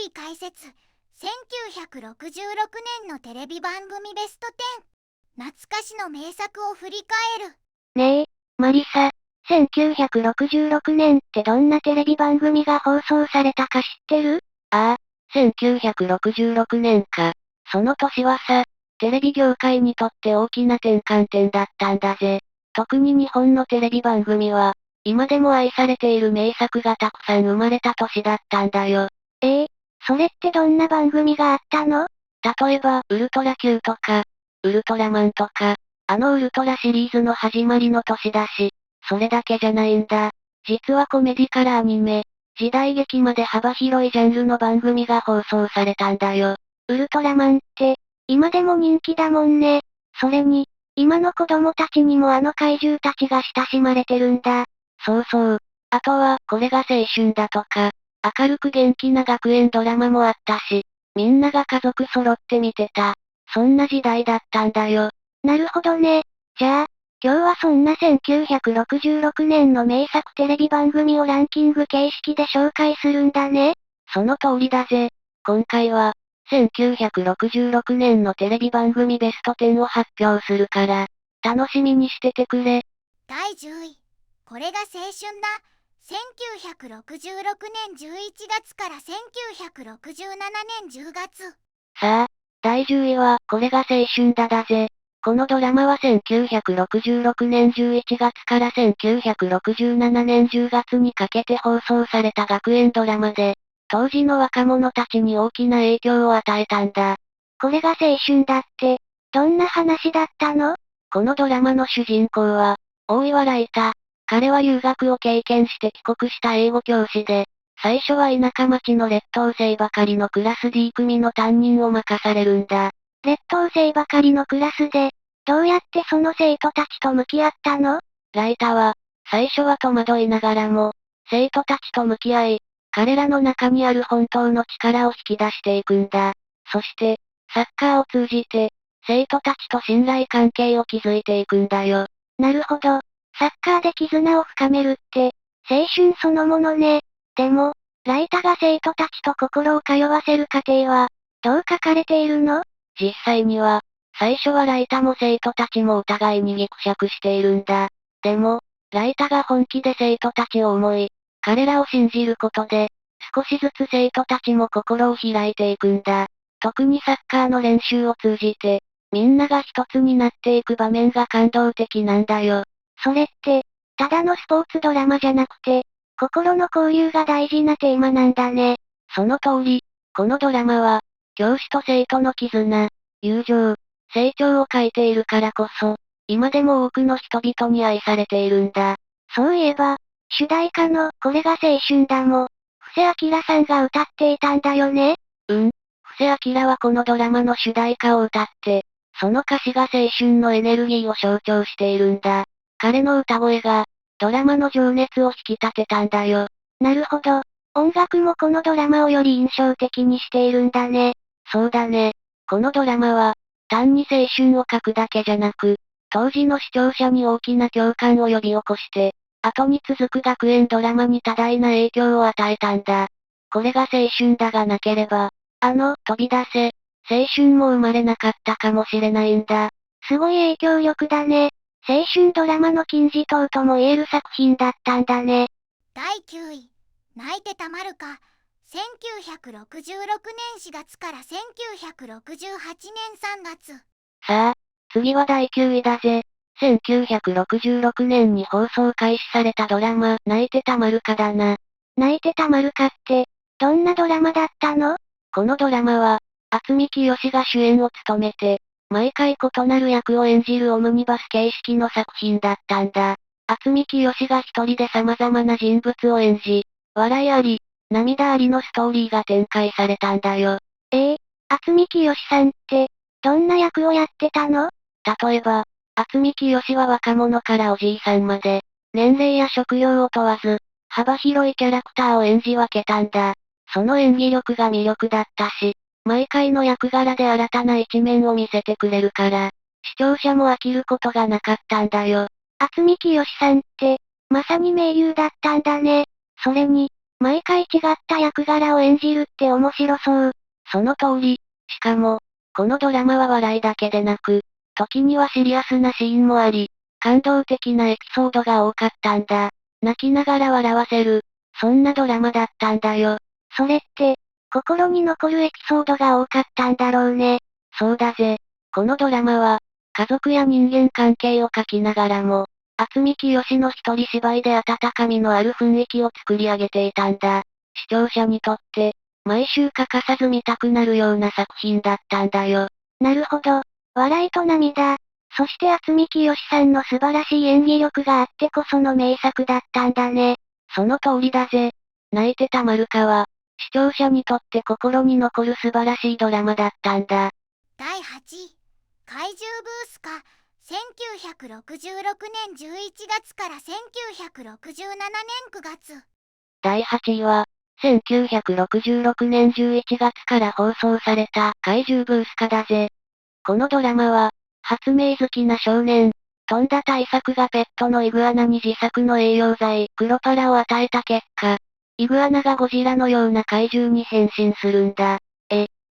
理解説。1966年のテレビ番組ベスト10。懐かしの名作を振り返る。ねえ、マリサ、1966年ってどんなテレビ番組が放送されたか知ってる？ああ、1966年か。その年はさ、テレビ業界にとって大きな転換点だったんだぜ。特に日本のテレビ番組は、今でも愛されている名作がたくさん生まれた年だったんだよ。それってどんな番組があったの？例えば、ウルトラ Q とか、ウルトラマンとか、あのウルトラシリーズの始まりの年だし、それだけじゃないんだ。実はコメディからアニメ、時代劇まで幅広いジャンルの番組が放送されたんだよ。ウルトラマンって、今でも人気だもんね。それに、今の子供たちにもあの怪獣たちが親しまれてるんだ。そうそう。あとは、これが青春だとか、明るく元気な学園ドラマもあったし、みんなが家族揃って見てた。そんな時代だったんだよ。なるほどね。じゃあ、今日はそんな1966年の名作テレビ番組をランキング形式で紹介するんだね。その通りだぜ。今回は、1966年のテレビ番組ベスト10を発表するから、楽しみにしててくれ。第10位。これが青春だ。1966年11月から1967年10月。さあ、第10位は、これが青春だぜ。このドラマは1966年11月から1967年10月にかけて放送された学園ドラマで、当時の若者たちに大きな影響を与えたんだ。これが青春だって、どんな話だったの？このドラマの主人公は、大岩ライタ。彼は留学を経験して帰国した英語教師で、最初は田舎町の劣等生ばかりのクラス D 組の担任を任されるんだ。劣等生ばかりのクラスで、どうやってその生徒たちと向き合ったの？ライタは、最初は戸惑いながらも、生徒たちと向き合い、彼らの中にある本当の力を引き出していくんだ。そして、サッカーを通じて、生徒たちと信頼関係を築いていくんだよ。なるほど。サッカーで絆を深めるって、青春そのものね。でも、ライタが生徒たちと心を通わせる過程は、どう書かれているの？実際には、最初はライタも生徒たちもお互いにギクシャクしているんだ。でも、ライタが本気で生徒たちを思い、彼らを信じることで、少しずつ生徒たちも心を開いていくんだ。特にサッカーの練習を通じて、みんなが一つになっていく場面が感動的なんだよ。それって、ただのスポーツドラマじゃなくて、心の交流が大事なテーマなんだね。その通り、このドラマは、教師と生徒の絆、友情、成長を書いているからこそ、今でも多くの人々に愛されているんだ。そういえば、主題歌のこれが青春だも、布施明さんが歌っていたんだよね。布施明はこのドラマの主題歌を歌って、その歌詞が青春のエネルギーを象徴しているんだ。彼の歌声が、ドラマの情熱を引き立てたんだよ。なるほど。音楽もこのドラマをより印象的にしているんだね。そうだね。このドラマは、単に青春を書くだけじゃなく、当時の視聴者に大きな共感を呼び起こして、後に続く学園ドラマに多大な影響を与えたんだ。これが青春だがなければ、飛び出せ、青春も生まれなかったかもしれないんだ。すごい影響力だね。青春ドラマの金字塔とも言える作品だったんだね。第9位。泣いてたまるか。1966年4月から1968年3月。さあ、次は第9位だぜ。1966年に放送開始されたドラマ、泣いてたまるかだな。泣いてたまるかって、どんなドラマだったの？このドラマは、渥美清が主演を務めて、毎回異なる役を演じるオムニバス形式の作品だったんだ。渥美清が一人で様々な人物を演じ、笑いあり、涙ありのストーリーが展開されたんだよ。渥美清さんって、どんな役をやってたの？例えば、渥美清は若者からおじいさんまで、年齢や職業を問わず、幅広いキャラクターを演じ分けたんだ。その演技力が魅力だったし、毎回の役柄で新たな一面を見せてくれるから、視聴者も飽きることがなかったんだよ。渥美清さんって、まさに名優だったんだね。それに、毎回違った役柄を演じるって面白そう。その通り。しかも、このドラマは笑いだけでなく、時にはシリアスなシーンもあり、感動的なエピソードが多かったんだ。泣きながら笑わせる。そんなドラマだったんだよ。それって、心に残るエピソードが多かったんだろうね。そうだぜ。このドラマは、家族や人間関係を描きながらも、渥美清の一人芝居で温かみのある雰囲気を作り上げていたんだ。視聴者にとって、毎週欠かさず見たくなるような作品だったんだよ。なるほど。笑いと涙。そして渥美清さんの素晴らしい演技力があってこその名作だったんだね。その通りだぜ。泣いてたまるかは、視聴者にとって心に残る素晴らしいドラマだったんだ。第8位、怪獣ブースカ、1966年11月から1967年9月。第8位は、1966年11月から放送された怪獣ブースカだぜ。このドラマは、発明好きな少年、富田大作がペットのイグアナに自作の栄養剤、クロパラを与えた結果、イグアナがゴジラのような怪獣に変身するんだ。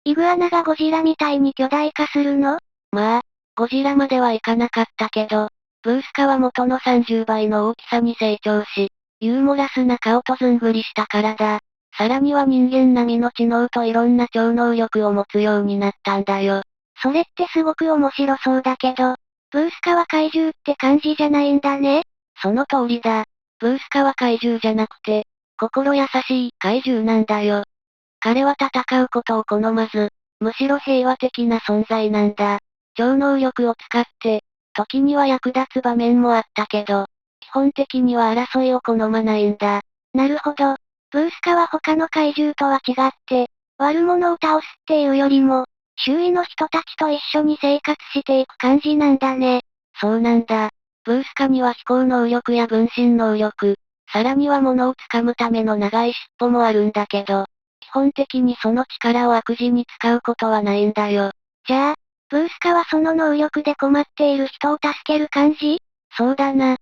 イグアナがゴジラみたいに巨大化するの？まあ、ゴジラまではいかなかったけど、ブースカは元の30倍の大きさに成長し、ユーモラスな顔とずんぐりした体、さらには人間並みの知能といろんな超能力を持つようになったんだよ。それってすごく面白そうだけど、ブースカは怪獣って感じじゃないんだね。その通りだ。ブースカは怪獣じゃなくて、心優しい怪獣なんだよ。彼は戦うことを好まず、むしろ平和的な存在なんだ。超能力を使って、時には役立つ場面もあったけど、基本的には争いを好まないんだ。なるほど。ブースカは他の怪獣とは違って、悪者を倒すっていうよりも、周囲の人たちと一緒に生活していく感じなんだね。そうなんだ。ブースカには飛行能力や分身能力、さらには物を掴むための長い尻尾もあるんだけど、基本的にその力を悪事に使うことはないんだよ。じゃあ、ブースカはその能力で困っている人を助ける感じ？そうだな。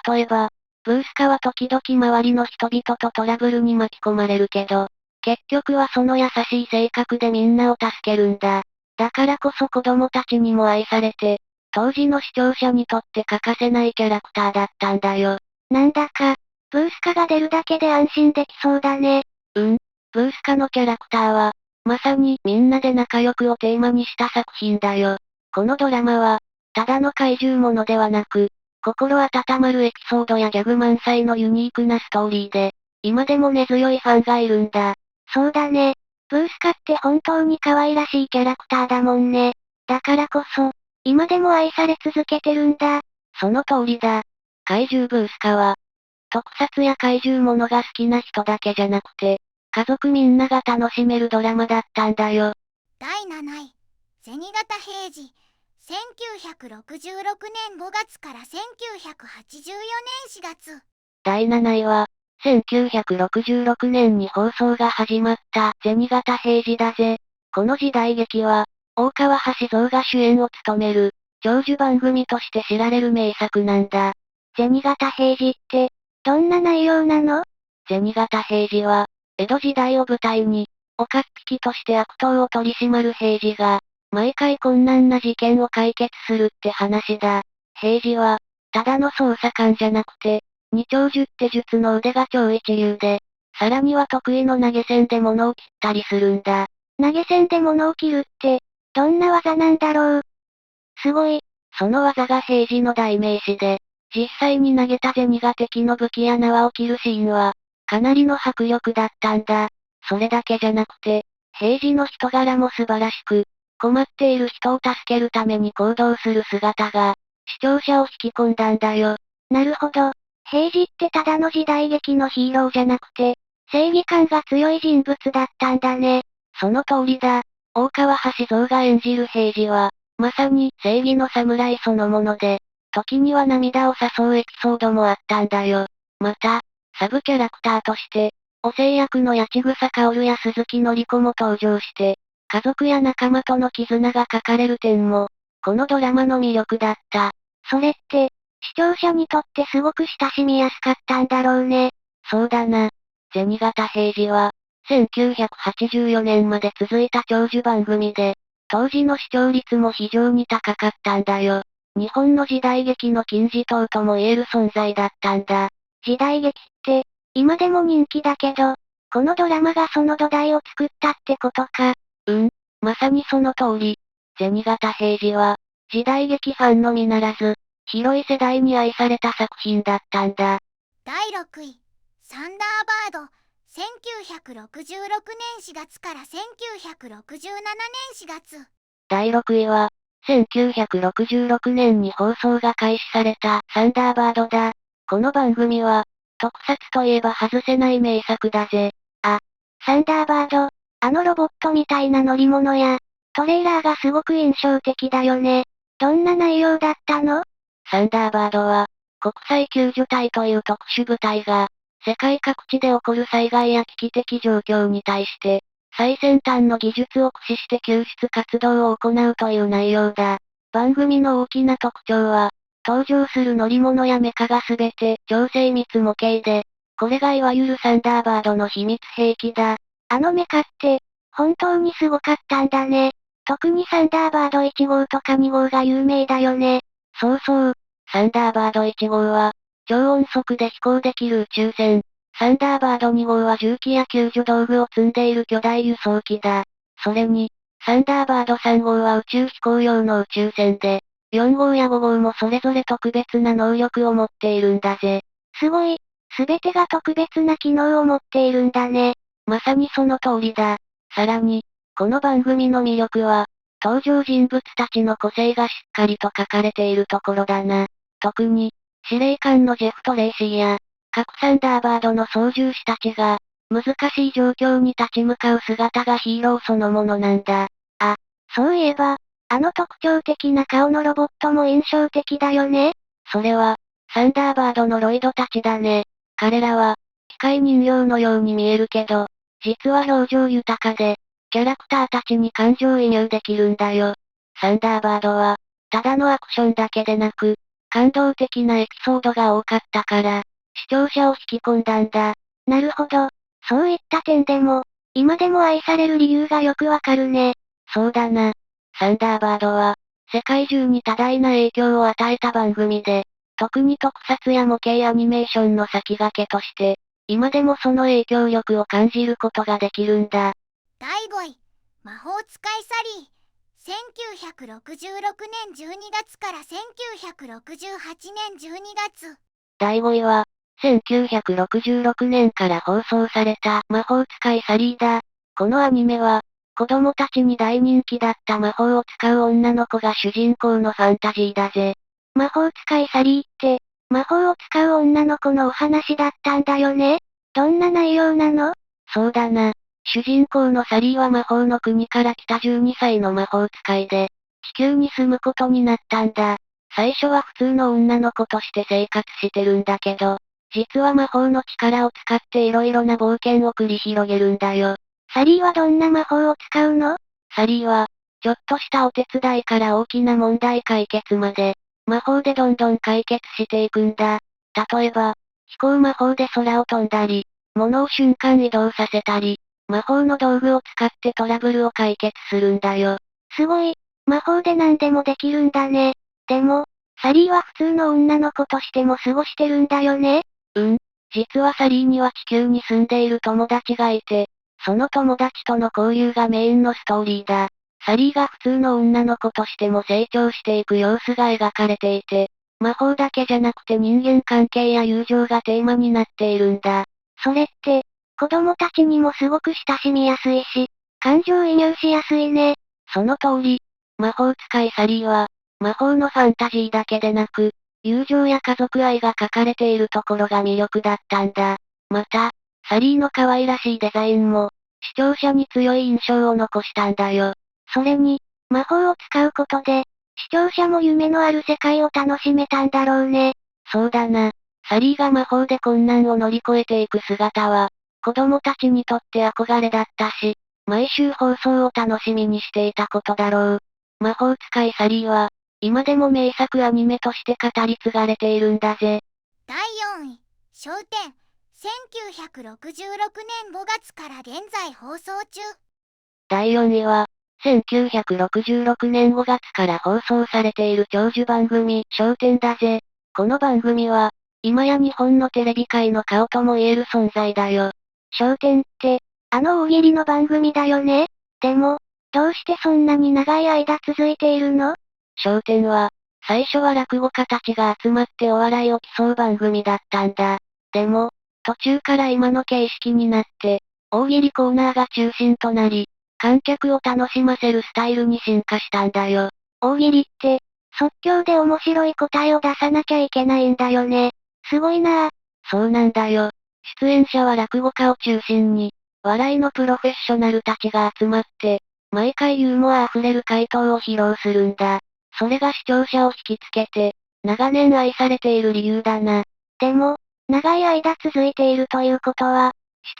例えば、ブースカは時々周りの人々とトラブルに巻き込まれるけど、結局はその優しい性格でみんなを助けるんだ。だからこそ子供たちにも愛されて、当時の視聴者にとって欠かせないキャラクターだったんだよ。なんだか、ブースカが出るだけで安心できそうだね。ブースカのキャラクターは、まさにみんなで仲良くをテーマにした作品だよ。このドラマは、ただの怪獣ものではなく、心温まるエピソードやギャグ満載のユニークなストーリーで、今でも根強いファンがいるんだ。そうだね。ブースカって本当に可愛らしいキャラクターだもんね。だからこそ、今でも愛され続けてるんだ。その通りだ。怪獣ブースカは、特撮や怪獣ものが好きな人だけじゃなくて、家族みんなが楽しめるドラマだったんだよ。第7位、銭形平次、1966年5月から1984年4月。第7位は、1966年に放送が始まった銭形平次だぜ。この時代劇は、大川橋蔵が主演を務める、長寿番組として知られる名作なんだ。銭形平次って、どんな内容なの？銭形平次は、江戸時代を舞台に、岡っ引きとして悪党を取り締まる平次が、毎回困難な事件を解決するって話だ。平次は、ただの捜査官じゃなくて、二丁術って術の腕が超一流で、さらには得意の投げ銭で物を切ったりするんだ。投げ銭で物を切るって、どんな技なんだろう？すごい。その技が平次の代名詞で、実際に投げた銭が敵の武器や縄を切るシーンは、かなりの迫力だったんだ。それだけじゃなくて、平次の人柄も素晴らしく、困っている人を助けるために行動する姿が、視聴者を引き込んだんだよ。なるほど。平次ってただの時代劇のヒーローじゃなくて、正義感が強い人物だったんだね。その通りだ。大川橋蔵が演じる平次は、まさに正義の侍そのもので、時には涙を誘うエピソードもあったんだよ。また、サブキャラクターとして、お声役の八千草薫や鈴木のり子も登場して、家族や仲間との絆が書かれる点も、このドラマの魅力だった。それって、視聴者にとってすごく親しみやすかったんだろうね。そうだな。銭形平次は、1984年まで続いた長寿番組で、当時の視聴率も非常に高かったんだよ。日本の時代劇の金字塔とも言える存在だったんだ。時代劇って、今でも人気だけど、このドラマがその土台を作ったってことか。まさにその通り。銭形平次は、時代劇ファンのみならず、広い世代に愛された作品だったんだ。第6位、サンダーバード。1966年4月から1967年4月。第6位は、1966年に放送が開始されたサンダーバードだ。この番組は、特撮といえば外せない名作だぜ。サンダーバード、あのロボットみたいな乗り物や、トレーラーがすごく印象的だよね。どんな内容だったの？サンダーバードは、国際救助隊という特殊部隊が、世界各地で起こる災害や危機的状況に対して、最先端の技術を駆使して救出活動を行うという内容だ。番組の大きな特徴は、登場する乗り物やメカがすべて超精密模型で、これがいわゆるサンダーバードの秘密兵器だ。あのメカって、本当にすごかったんだね。特にサンダーバード1号とか2号が有名だよね。そうそう。サンダーバード1号は、超音速で飛行できる宇宙船。サンダーバード2号は重機や救助道具を積んでいる巨大輸送機だ。それに、サンダーバード3号は宇宙飛行用の宇宙船で、4号や5号もそれぞれ特別な能力を持っているんだぜ。すごい。すべてが特別な機能を持っているんだね。まさにその通りだ。さらに、この番組の魅力は、登場人物たちの個性がしっかりと書かれているところだな。特に、司令官のジェフ・トレイシーや、各サンダーバードの操縦士たちが、難しい状況に立ち向かう姿がヒーローそのものなんだ。そういえば、あの特徴的な顔のロボットも印象的だよね。それは、サンダーバードのロイドたちだね。彼らは、機械人形のように見えるけど、実は表情豊かで、キャラクターたちに感情移入できるんだよ。サンダーバードは、ただのアクションだけでなく、感動的なエピソードが多かったから、視聴者を引き込んだんだ。なるほど。そういった点でも、今でも愛される理由がよくわかるね。そうだな。サンダーバードは、世界中に多大な影響を与えた番組で、特に特撮や模型アニメーションの先駆けとして、今でもその影響力を感じることができるんだ。第5位、魔法使いサリー。1966年12月から1968年12月。第5位は、1966年から放送された魔法使いサリーだ。このアニメは、子供たちに大人気だった魔法を使う女の子が主人公のファンタジーだぜ。魔法使いサリーって、魔法を使う女の子のお話だったんだよね。どんな内容なの？そうだな。主人公のサリーは魔法の国から来た12歳の魔法使いで、地球に住むことになったんだ。最初は普通の女の子として生活してるんだけど、実は魔法の力を使って色々な冒険を繰り広げるんだよ。サリーはどんな魔法を使うの？サリーは、ちょっとしたお手伝いから大きな問題解決まで、魔法でどんどん解決していくんだ。例えば、飛行魔法で空を飛んだり、物を瞬間移動させたり、魔法の道具を使ってトラブルを解決するんだよ。すごい。魔法で何でもできるんだね。でも、サリーは普通の女の子としても過ごしてるんだよね。実はサリーには地球に住んでいる友達がいて、その友達との交流がメインのストーリーだ。サリーが普通の女の子としても成長していく様子が描かれていて、魔法だけじゃなくて人間関係や友情がテーマになっているんだ。それって、子供たちにもすごく親しみやすいし、感情移入しやすいね。その通り、魔法使いサリーは、魔法のファンタジーだけでなく、友情や家族愛が書かれているところが魅力だったんだ。また、サリーの可愛らしいデザインも、視聴者に強い印象を残したんだよ。それに、魔法を使うことで、視聴者も夢のある世界を楽しめたんだろうね。そうだな。サリーが魔法で困難を乗り越えていく姿は、子供たちにとって憧れだったし、毎週放送を楽しみにしていたことだろう。魔法使いサリーは、今でも名作アニメとして語り継がれているんだぜ。第4位、焦点。1966年5月から現在放送中。第4位は、1966年5月から放送されている長寿番組、笑点だぜ。この番組は、今や日本のテレビ界の顔とも言える存在だよ。笑点って、あの大喜利の番組だよね。でも、どうしてそんなに長い間続いているの？笑点は、最初は落語家たちが集まってお笑いを競う番組だったんだ。でも、途中から今の形式になって、大喜利コーナーが中心となり、観客を楽しませるスタイルに進化したんだよ。大喜利って、即興で面白い答えを出さなきゃいけないんだよね。すごいなぁ。そうなんだよ。出演者は落語家を中心に、笑いのプロフェッショナルたちが集まって、毎回ユーモアあふれる回答を披露するんだ。それが視聴者を引きつけて、長年愛されている理由だな。でも、長い間続いているということは、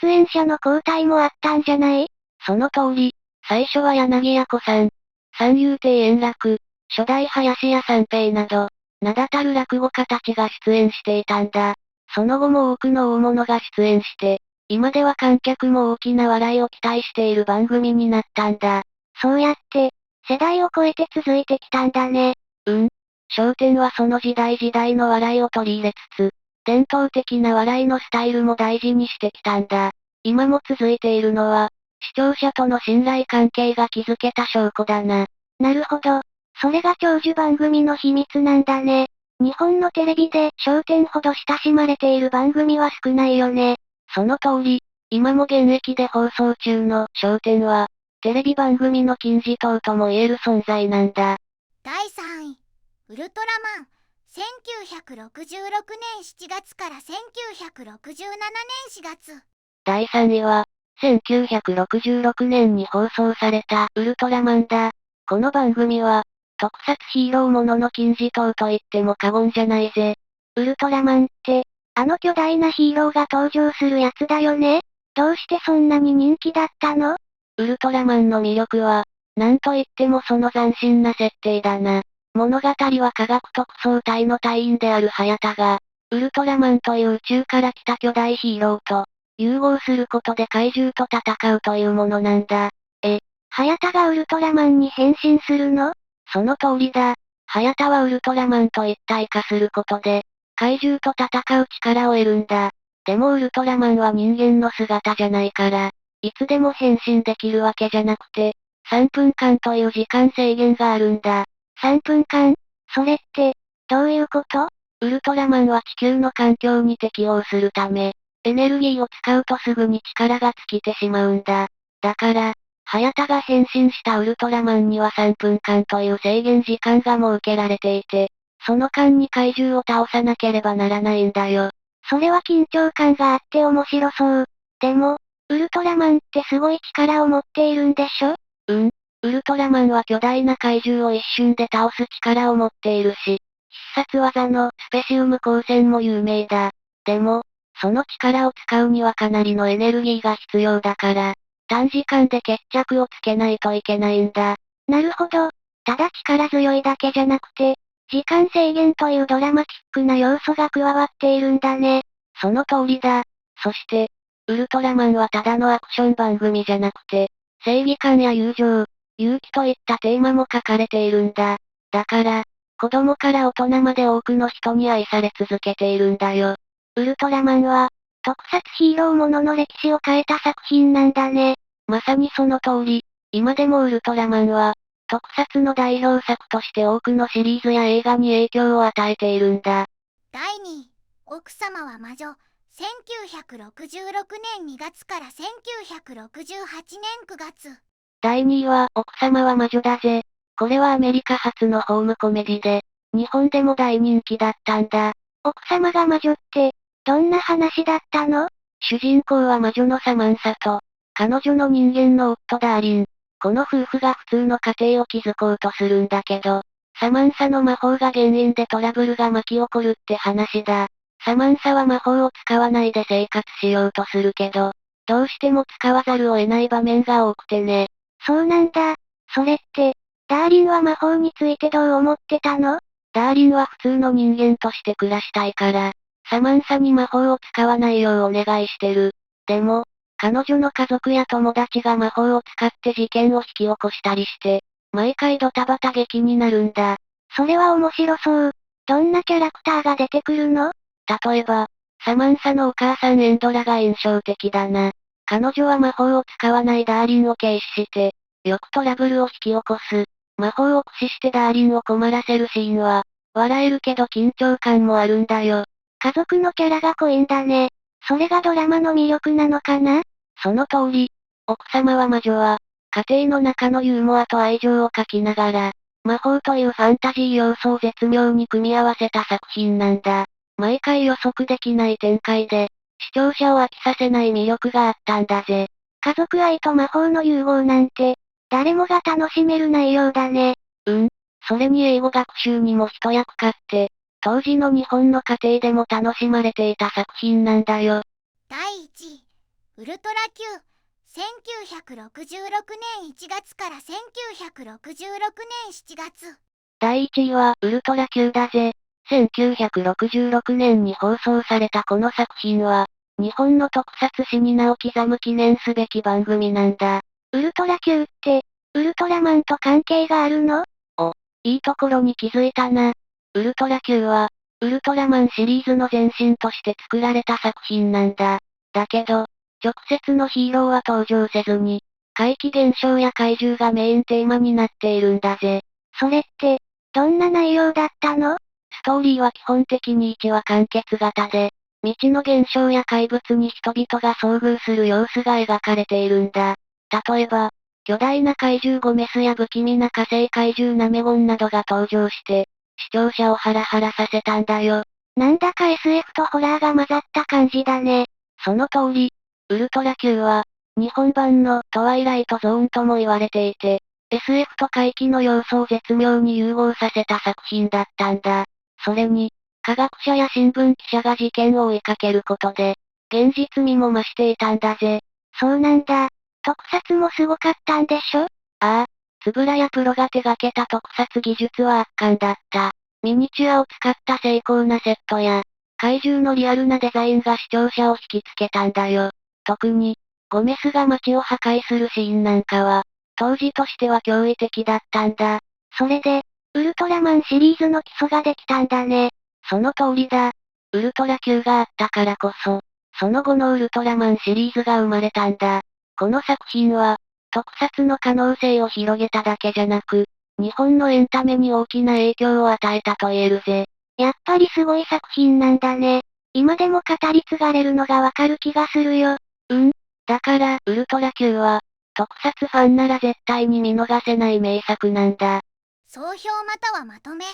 出演者の交代もあったんじゃない？その通り、最初は柳家小さん、三遊亭円楽、初代林家三平など、名だたる落語家たちが出演していたんだ。その後も多くの大物が出演して、今では観客も大きな笑いを期待している番組になったんだ。そうやって、世代を超えて続いてきたんだね。笑点はその時代時代の笑いを取り入れつつ、伝統的な笑いのスタイルも大事にしてきたんだ。今も続いているのは、視聴者との信頼関係が築けた証拠だな。なるほど。それが長寿番組の秘密なんだね。日本のテレビで笑点ほど親しまれている番組は少ないよね。その通り、今も現役で放送中の笑点は、テレビ番組の金字塔とも言える存在なんだ。第3位、ウルトラマン。1966年7月から1967年4月。第3位は、1966年に放送されたウルトラマンだ。この番組は、特撮ヒーローものの金字塔と言っても過言じゃないぜ。ウルトラマンって、あの巨大なヒーローが登場するやつだよね。どうしてそんなに人気だったの？ウルトラマンの魅力は、なんといってもその斬新な設定だな。物語は科学特捜隊の隊員であるハヤタが、ウルトラマンという宇宙から来た巨大ヒーローと、融合することで怪獣と戦うというものなんだ。ハヤタがウルトラマンに変身するの？その通りだ。ハヤタはウルトラマンと一体化することで、怪獣と戦う力を得るんだ。でもウルトラマンは人間の姿じゃないから、いつでも変身できるわけじゃなくて、3分間という時間制限があるんだ。3分間？それって、どういうこと？ウルトラマンは地球の環境に適応するため、エネルギーを使うとすぐに力が尽きてしまうんだ。だから、ハヤタが変身したウルトラマンには3分間という制限時間が設けられていて、その間に怪獣を倒さなければならないんだよ。それは緊張感があって面白そう。でも、ウルトラマンってすごい力を持っているんでしょ？ウルトラマンは巨大な怪獣を一瞬で倒す力を持っているし、必殺技のスペシウム光線も有名だ。でも、その力を使うにはかなりのエネルギーが必要だから、短時間で決着をつけないといけないんだ。なるほど。ただ力強いだけじゃなくて、時間制限というドラマチックな要素が加わっているんだね。その通りだ。そして、ウルトラマンはただのアクション番組じゃなくて、正義感や友情、勇気といったテーマも書かれているんだ。だから、子供から大人まで多くの人に愛され続けているんだよ。ウルトラマンは、特撮ヒーローものの歴史を変えた作品なんだね。まさにその通り、今でもウルトラマンは、特撮の代表作として多くのシリーズや映画に影響を与えているんだ。第2位、奥様は魔女。1966年2月から1968年9月。第2位は、奥様は魔女だぜ。これはアメリカ発のホームコメディで、日本でも大人気だったんだ。奥様が魔女って、どんな話だったの？主人公は魔女のサマンサと、彼女の人間の夫ダーリン。この夫婦が普通の家庭を築こうとするんだけど、サマンサの魔法が原因でトラブルが巻き起こるって話だ。サマンサは魔法を使わないで生活しようとするけど、どうしても使わざるを得ない場面が多くてね。そうなんだ。それって、ダーリンは魔法についてどう思ってたの？ダーリンは普通の人間として暮らしたいから、サマンサに魔法を使わないようお願いしてる。でも、彼女の家族や友達が魔法を使って事件を引き起こしたりして、毎回ドタバタ劇になるんだ。それは面白そう。どんなキャラクターが出てくるの？例えば、サマンサのお母さんエンドラが印象的だな。彼女は魔法を使わないダーリンを軽視して、よくトラブルを引き起こす。魔法を駆使してダーリンを困らせるシーンは、笑えるけど緊張感もあるんだよ。家族のキャラが濃いんだね。それがドラマの魅力なのかな？その通り。奥様は魔女は、家庭の中のユーモアと愛情を描きながら、魔法というファンタジー要素を絶妙に組み合わせた作品なんだ。毎回予測できない展開で、視聴者を飽きさせない魅力があったんだぜ。家族愛と魔法の融合なんて、誰もが楽しめる内容だね。それに英語学習にも一役買って、当時の日本の家庭でも楽しまれていた作品なんだよ。第1位、ウルトラ Q。1966年1月から1966年7月。第1位は、ウルトラ Q だぜ。1966年に放送されたこの作品は、日本の特撮史に名を刻む記念すべき番組なんだ。ウルトラ Q って、ウルトラマンと関係があるの？いいところに気づいたな。ウルトラ Q は、ウルトラマンシリーズの前身として作られた作品なんだ。だけど、直接のヒーローは登場せずに、怪奇現象や怪獣がメインテーマになっているんだぜ。それって、どんな内容だったの？ストーリーは基本的に1話完結型で、未知の現象や怪物に人々が遭遇する様子が描かれているんだ。例えば、巨大な怪獣ゴメスや不気味な火星怪獣ナメゴンなどが登場して、視聴者をハラハラさせたんだよ。なんだか SF とホラーが混ざった感じだね。その通り、ウルトラ Q は、日本版のトワイライトゾーンとも言われていて、SF と怪奇の要素を絶妙に融合させた作品だったんだ。それに、科学者や新聞記者が事件を追いかけることで、現実味も増していたんだぜ。そうなんだ。特撮もすごかったんでしょ？ああ、つぶらやプロが手掛けた特撮技術は圧巻だった。ミニチュアを使った精巧なセットや、怪獣のリアルなデザインが視聴者を引きつけたんだよ。特に、ゴメスが街を破壊するシーンなんかは、当時としては驚異的だったんだ。それで、ウルトラマンシリーズの基礎ができたんだね。その通りだ。ウルトラ Q があったからこそ、その後のウルトラマンシリーズが生まれたんだ。この作品は、特撮の可能性を広げただけじゃなく、日本のエンタメに大きな影響を与えたと言えるぜ。やっぱりすごい作品なんだね。今でも語り継がれるのがわかる気がするよ。だから、ウルトラ Q は、特撮ファンなら絶対に見逃せない名作なんだ。総評またはまとめ。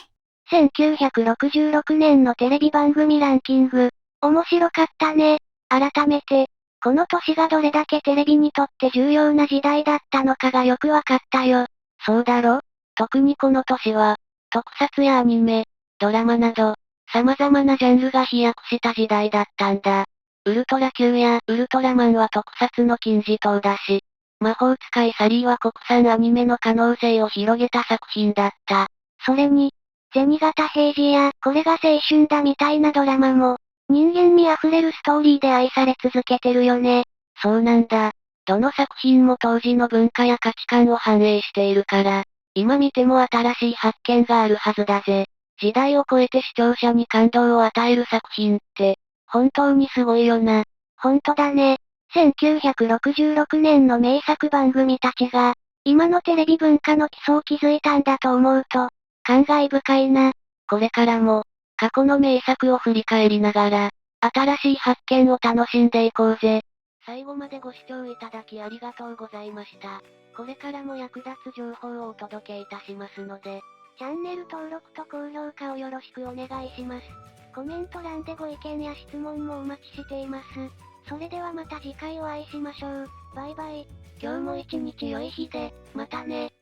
1966年のテレビ番組ランキング。面白かったね。改めて、この年がどれだけテレビにとって重要な時代だったのかがよくわかったよ。そうだろ？特にこの年は、特撮やアニメ、ドラマなど、様々なジャンルが飛躍した時代だったんだ。ウルトラ Q やウルトラマンは特撮の金字塔だし、魔法使いサリーは国産アニメの可能性を広げた作品だった。それに、銭形平次やこれが青春だみたいなドラマも、人間味あふれるストーリーで愛され続けてるよね。そうなんだ。どの作品も当時の文化や価値観を反映しているから、今見ても新しい発見があるはずだぜ。時代を超えて視聴者に感動を与える作品って、本当にすごいよな。ほんとだね。1966年の名作番組たちが、今のテレビ文化の基礎を築いたんだと思うと、感慨深いな。これからも、過去の名作を振り返りながら、新しい発見を楽しんでいこうぜ。最後までご視聴いただきありがとうございました。これからも役立つ情報をお届けいたしますので、チャンネル登録と高評価をよろしくお願いします。コメント欄でご意見や質問もお待ちしています。それではまた次回お会いしましょう。バイバイ。今日も一日良い日で、またね。